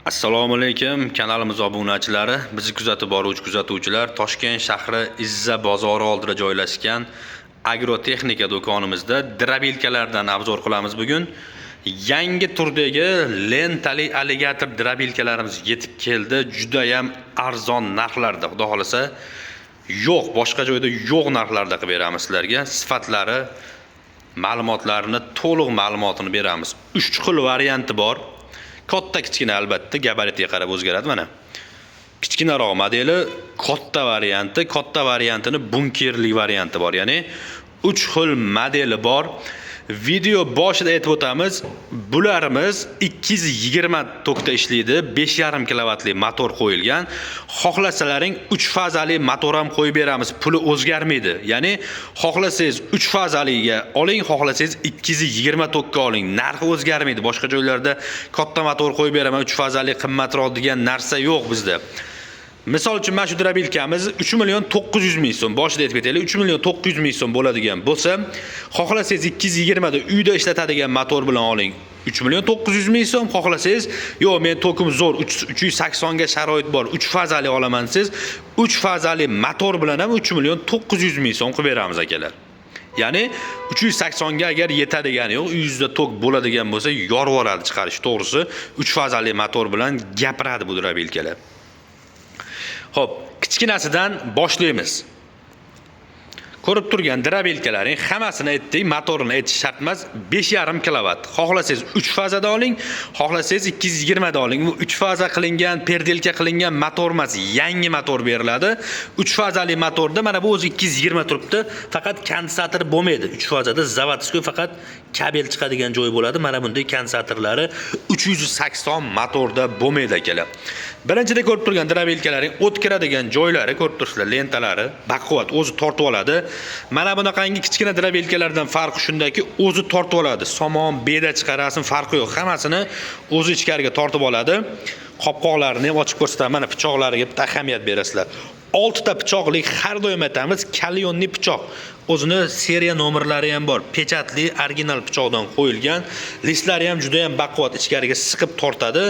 Assalomu alaykum, kanalimiz obunachilari, bizni kuzatib boruvchi kuzatuvchilar, Toshkent shahri Izza bozori oldida joylashgan agrotexnika do'konimizda drabilkalardan obzor qilamiz bugun. Yangi turdagi lentali alligator drabilkalarimiz yetib keldi. Juda ham arzon narxlarda, xudo xolasa, yo'q, boshqa joyda yo'q narxlarda qilib beramiz sizlarga. Sifatlari, ma'lumotlarini, to'liq ma'lumotini beramiz. 3 xil varianti bor. Katta kichkina albatta gabaritiga qarab o'zgaradi mana. Kichkinaroq modeli katta variantini bunkerli varianti bor. Ya'ni 3 xil modeli bor. Video boshida aytib o'tamiz, bularimiz 220 tokda ishlaydi, 5,5 kilovatli motor qo'yilgan. Xohlasalaring 3 fazali motor ham qo'yib beramiz, puli o'zgarmaydi. Ya'ni xohlasangiz 3 fazaliga oling, xohlasangiz 220 tokka oling. Narxi o'zgarmaydi. Boshqa joylarda katta motor qo'yib beraman, 3 fazali qimmatroq degan narsa yo'q bizda. Misol uchun mana shu drabilkamiz 3,900,000 so'm. Boshida aytib ketaylik, 3,900,000 so'm bo'ladigan bo'lsa, xohlasangiz 220 da uyda ishlatadigan motor bilan oling. 3,900,000 so'm. Xohlasangiz, yo'q, men tokim zo'r, 380 ga sharoit bor, 3 fazali olaman siz, 3 fazali motor bilan ham 3,900,000 so'm qilib beramiz akalar. Ya'ni 380 ga agar yetadigani yo'q, uyingizda tok bo'ladigan bo'lsa, yorib oladi chiqarish, to'g'risi. 3 fazali motor bilan gapiradi bu drabilkalar. Xo'p, kichkinasidan boshlaymiz. Ko'rib turgan drabilkalaring hammasini aytdik, motorini aytish shart emas, 5,5 kilovat. Xohlasangiz 3 fazada oling, xohlasangiz 220 da oling. Bu 3 faza qilingan, perdelka qilingan motor emas, yangi motor beriladi. 3 fazali motorda mana bu o'zi 220 turibdi, faqat kondensator bo'lmaydi. 3 fazada zavodskiy faqat kabel chiqadigan joy bo'ladi. Mana bunday kondensatorlari 380 motorda bo'lmaydi akalar. Birinchida ko'rib turgan drabilkalaring o't kiradigan joylari ko'rib turibsizlar, lentalari baquvvat o'zi tortib oladi. Mana bunaqangi kichkina drabilkalardan farqi shundaki, o'zi tortib oladi. Somon, beda chiqarasin, farqi yo'q. Hammasini o'zi ichkariga tortib oladi. Qopqoqlarini ham ochib ko'rsataman. Mana pichoqlariga bitta ahamiyat berasizlar. 6 ta pichoqli, har doim aytamiz, kalyonli pichoq. O'zini seriya nomerlari ham bor. Pechatli, original pichoqdan qo'yilgan. Listlari ham juda ham baquvvat, ichkariga siqib tortadi.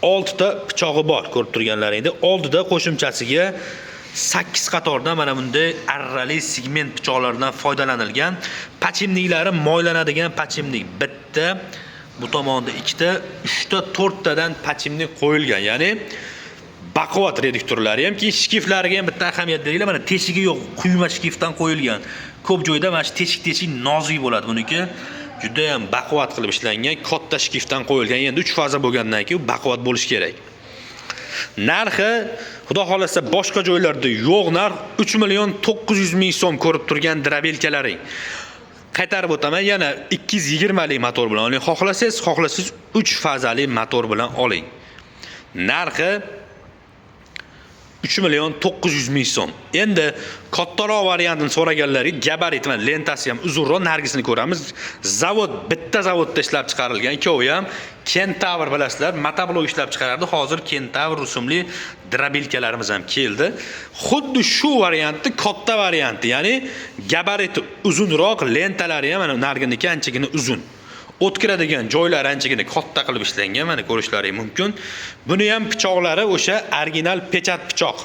6 ta pichog'i bor, ko'rib turganlaringda. Oldida qo'shimchasiga 8 qatordan mana bunday arrali segment pichoqlardan foydalanilgan. Pachimniklari moylanadigan pachimnik. Bitta, bu tomonda 2 ta, 3 ta, 4 tadan pachimnik qo'yilgan. Ya'ni baquvvat reduktorlari ham, keyin shkiflariga ham bitta ahamiyat beringlar. Mana teshigi yo'q, quyma shkifdan qo'yilgan. Ko'p joyda mana shu teshik nozik bo'ladi buniki. Juda ham baquvvat qilib ishlangan, katta shkifdan qo'yilgan. Endi 3 faza bo'lgandan keyin baquvvat bo'lish kerak. Narxi, xudo xolasa, boshqa joylarda yo'q narx 3,900,000 so'm ko'rib turgan drabilkalaring. Qaytarib o'taman, yana 220 lik motor bilan oling. Xohlasangiz 3 fazali motor bilan oling. Narxi 3,900,000 so'm. Endi kattaroq variantini so'raganlarga gabarit va lentasi ham uzunroq, nargisini ko'ramiz. Zavod, bitta zavodda ishlab chiqarilgan, ikkovi ham Kentavr bilasizlar, motoblok ishlab chiqarardi. Hozir Kentavr rusumli drabilkalarimiz ham keldi. Xuddi shu variantni katta varianti, ya'ni gabariti uzunroq, lentalari ham mana narginiki anchagina uzun. O't kiradigan joylari anchagina katta qilib ishlangan, mana ko'rishlaring mumkin. Buni ham pichoqlari o'sha original pechat pichoq.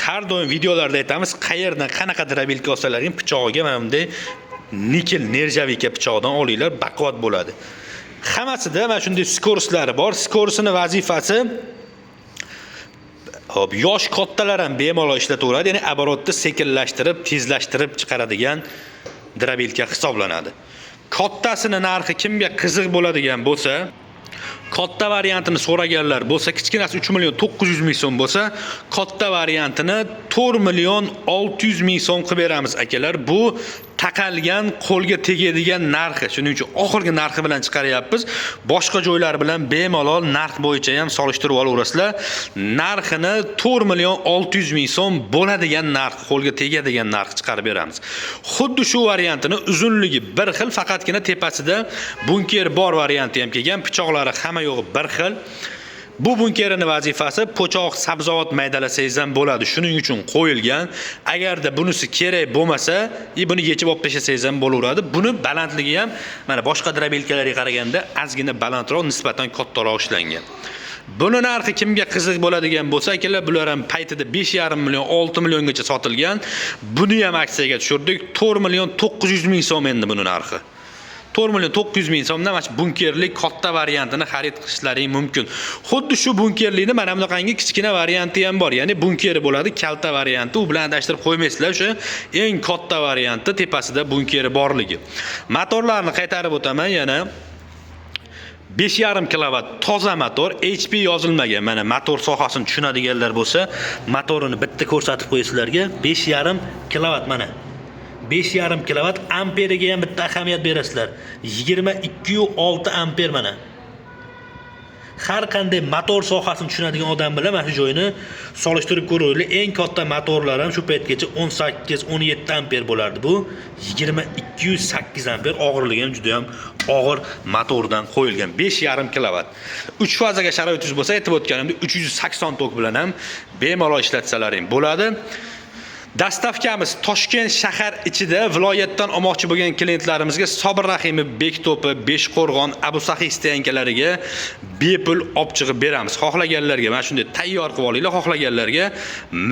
Har doim videolarda aytamiz, qayerdan qanaqa drabilka olsalaring pichog'iga mana bunday nikel nerjavika pichoqdan olinglar, baquvvat bo'ladi. Hammasida mana shunday skorslari bor. Skorsini vazifasi, hop, yosh kattalar ham bemalol ishlataveradi, ya'ni оборотni sekinlashtirib, tezlashtirib chiqaradigan drabilka hisoblanadi. Kattasini narxi kimga qiziq bo'ladigan bo'lsa, katta variantini so'raganlar bo'lsa, kichkinasi 3,900,000 so'm bo'lsa, katta variantini 4,600,000 so'm qilib beramiz akalar. Bu taqalgan, qo'lga tegadigan narxi. Shuning uchun oxirgi narxi bilan chiqaryapmiz. Boshqa joylar bilan bemalol narx bo'yicha ham solishtirib olaverasizlar. Narxini 4,600,000 so'm bo'ladigan narx, qo'lga tegadigan narx chiqarib beramiz. Xuddi shu variantini uzunligi bir xil, faqatgina tepasida bunker bor varianti ham kelgan. Pichoqlari hamma yo'g'i bir xil. Bu bunkerining vazifasi po'choq, sabzavot maydalasangiz ham bo'ladi. Shuning uchun qo'yilgan. Agarda bunisi kerak bo'lmasa, buni yechib olib tashlasangiz ham bo'laveradi. Buni balandligi ham mana boshqa drabelkalarga qaraganda ozgina balandroq, nisbatan kattaroq ishlangan. Buni narxi kimga qiziq bo'ladigan bo'lsa, akalar, bular ham paytida 5,5 million, 6 milliongacha sotilgan. Buni ham aksiyaga tushirdik. 4 million 900 ming so'm endi buni narxi. 4 million 900 ming so'mdan mana bunkerlik katta variantini xarid qilishlaring mumkin. Xuddi shu bunkerlikni mana bunaqangi kichkina varianti ham bor. Ya'ni bunkeri bo'ladi, kalta varianti. U bilan adashtirib qo'ymaysizlar. O'sha eng katta varianti tepasida bunkeri borligi. Motorlarni qaytarib o'taman yana. 5,5 kilovat toza motor, HP yozilmagan. Mana motor sohasini tushunadiganlar bo'lsa, motorini bitta ko'rsatib qo'yisizlarga. 5,5 kilovat mana. 5,5 kilovat amperiga ham bitta ahamiyat berasizlar. 22,6 amper mana. Har qanday motor sohasini tushunadigan odam bilan mana shu joyini solishtirib ko'raylik. Eng katta motorlar ham shu paytgacha 18-17 amper bo'lardi. Bu 22,8 amper, og'irligi ham juda ham og'ir motordan qo'yilgan. 5,5 kilovat. 3 fazaga sharoitingiz bo'lsa, aytib o'tganimdek 380 tok bilan ham bemalol ishlatsalaring bo'ladi. Dastavkamiz Toshkent shahar ichida viloyatdan olmoqchi bo'lgan klientlarimizga Sobir Rahimov, Bekto'pi, Beshqo'rg'on, Abu Sahiy istaganlarga bepul olib chiqib beramiz. Xohlaganlarga mana shunday tayyor qilib olinglar, xohlaganlarga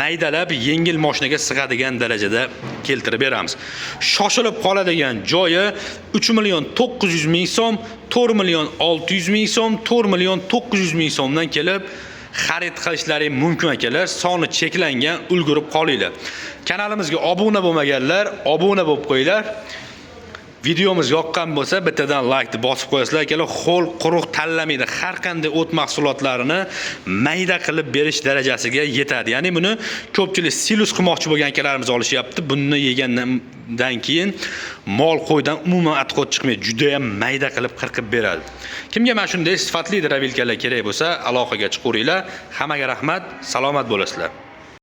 maydalab yengil mashinaga sig'adigan darajada keltirib beramiz. Shoshilib qoladigan joyi 3 million 900 ming so'm, 4 million 600 ming so'm, 4 million 900 ming so'mdan kelib xarid qilishlaring mumkin akalar. Soni cheklangan, ulgurib qolinglar. Kanalimizga obuna bo'lmaganlar, obuna bo'lib qo'yinglar. Videomiz yoqqan bo'lsa, bittadan like bosib qo'yasizlar akalar. Xo'l, quruq tanlamaydi. Har qanday o't mahsulotlarini mayda qilib berish darajasiga yetadi. Ya'ni buni ko'pchilik silus qilmoqchi bo'lgan akalarimiz olishyapti. Buni yegandan keyin mol qo'ydan umuman atqot chiqmaydi. Juda ham mayda qilib qirqib beradi. Kimga mana shunday sifatli drabelkalar kerak bo'lsa, aloqaga chiqaveringlar. Hammaga rahmat, salomat bo'lasizlar.